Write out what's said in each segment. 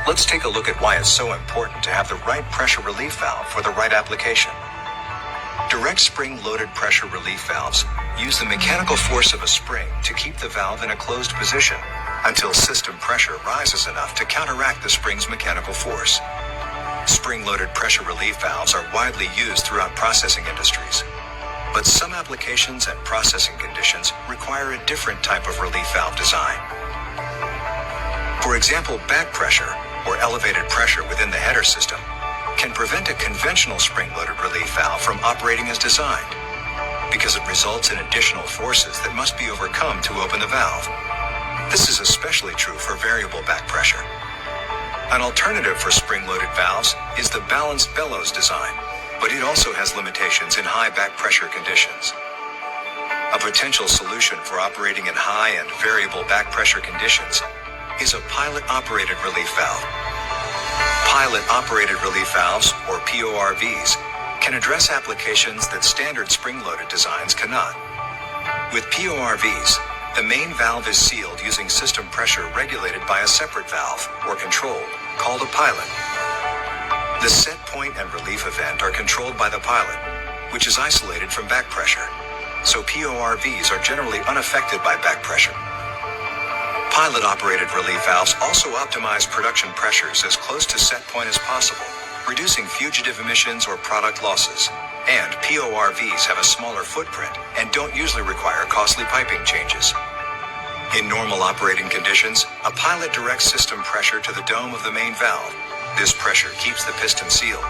Let's take a look at why it's so important to have the right pressure relief valve for the right application. Direct spring-loaded pressure relief valves use the mechanical force of a spring to keep the valve in a closed position until system pressure rises enough to counteract the spring's mechanical force. Spring-loaded pressure relief valves are widely used throughout processing industries, but some applications and processing conditions require a different type of relief valve design. For example, back pressure, or elevated pressure within the header system, can prevent a conventional spring-loaded relief valve from operating as designed, because it results in additional forces that must be overcome to open the valve. This is especially true for variable back pressure. An alternative for spring-loaded valves is the balanced bellows design, but it also has limitations in high back pressure conditions. A potential solution for operating in high and variable back pressure conditions is a pilot-operated relief valve. Pilot-operated relief valves, or PORVs, can address applications that standard spring-loaded designs cannot. With PORVs, the main valve is sealed using system pressure regulated by a separate valve, or control, called a pilot. The set point and relief event are controlled by the pilot, which is isolated from back pressure, so PORVs are generally unaffected by back pressure. Pilot-operated relief valves also optimize production pressures as close to set point as possible, reducing fugitive emissions or product losses. And PORVs have a smaller footprint and don't usually require costly piping changes. In normal operating conditions, a pilot directs system pressure to the dome of the main valve. This pressure keeps the piston sealed.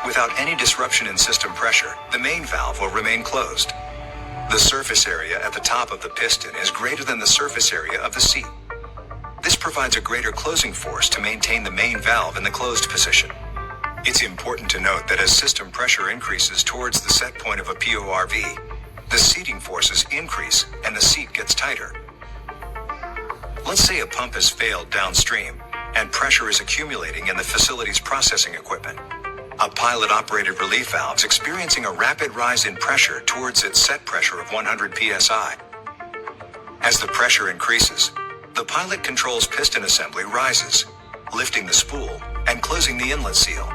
Without any disruption in system pressure, the main valve will remain closed. The surface area at the top of the piston is greater than the surface area of the seat. This provides a greater closing force to maintain the main valve in the closed position. It's important to note that as system pressure increases towards the set point of a PORV, the seating forces increase and the seat gets tighter. Let's say a pump has failed downstream and pressure is accumulating in the facility's processing equipment. A pilot-operated relief valve is experiencing a rapid rise in pressure towards its set pressure of 100 psi. As the pressure increases, the pilot control's piston assembly rises, lifting the spool and closing the inlet seal.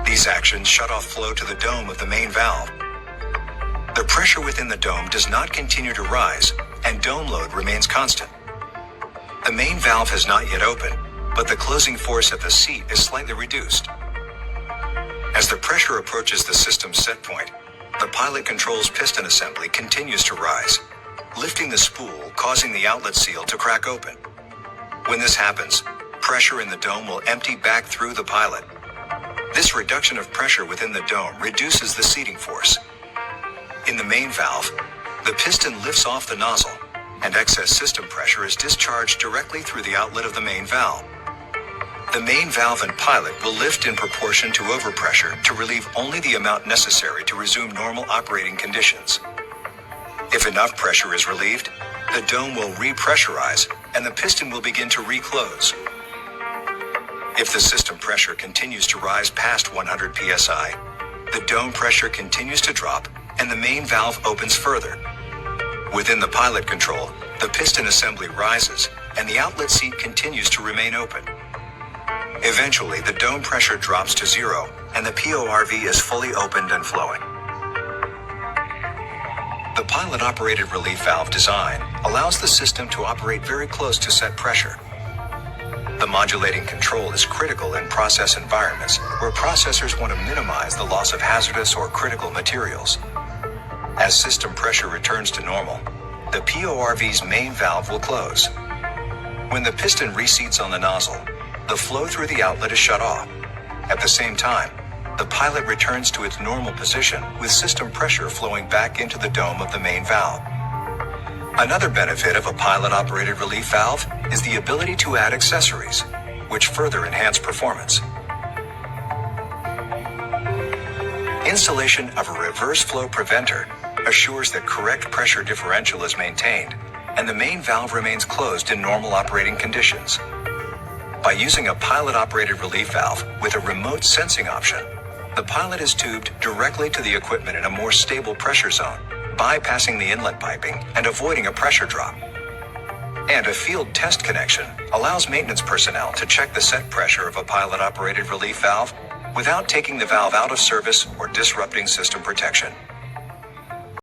These actions shut off flow to the dome of the main valve. The pressure within the dome does not continue to rise, and dome load remains constant. The main valve has not yet opened, but the closing force at the seat is slightly reduced. As the pressure approaches the system's set point, the pilot control's piston assembly continues to rise, lifting the spool, causing the outlet seal to crack open. When this happens, pressure in the dome will empty back through the pilot. This reduction of pressure within the dome reduces the seating force. In the main valve, the piston lifts off the nozzle, and excess system pressure is discharged directly through the outlet of the main valve. The main valve and pilot will lift in proportion to overpressure to relieve only the amount necessary to resume normal operating conditions. If enough pressure is relieved, the dome will repressurize and the piston will begin to reclose. If the system pressure continues to rise past 100 psi, the dome pressure continues to drop and the main valve opens further. Within the pilot control, the piston assembly rises and the outlet seat continues to remain open. Eventually, the dome pressure drops to zero and the PORV is fully opened and flowing. The pilot-operated relief valve design allows the system to operate very close to set pressure. The modulating control is critical in process environments where processors want to minimize the loss of hazardous or critical materials. As system pressure returns to normal, the PORV's main valve will close. When the piston reseats on the nozzle, the flow through the outlet is shut off. At the same time, the pilot returns to its normal position with system pressure flowing back into the dome of the main valve. Another benefit of a pilot-operated relief valve is the ability to add accessories, which further enhance performance. Installation of a reverse flow preventer assures that correct pressure differential is maintained and the main valve remains closed in normal operating conditions. By using a pilot-operated relief valve with a remote sensing option, the pilot is tubed directly to the equipment in a more stable pressure zone, bypassing the inlet piping and avoiding a pressure drop. And a field test connection allows maintenance personnel to check the set pressure of a pilot-operated relief valve without taking the valve out of service or disrupting system protection.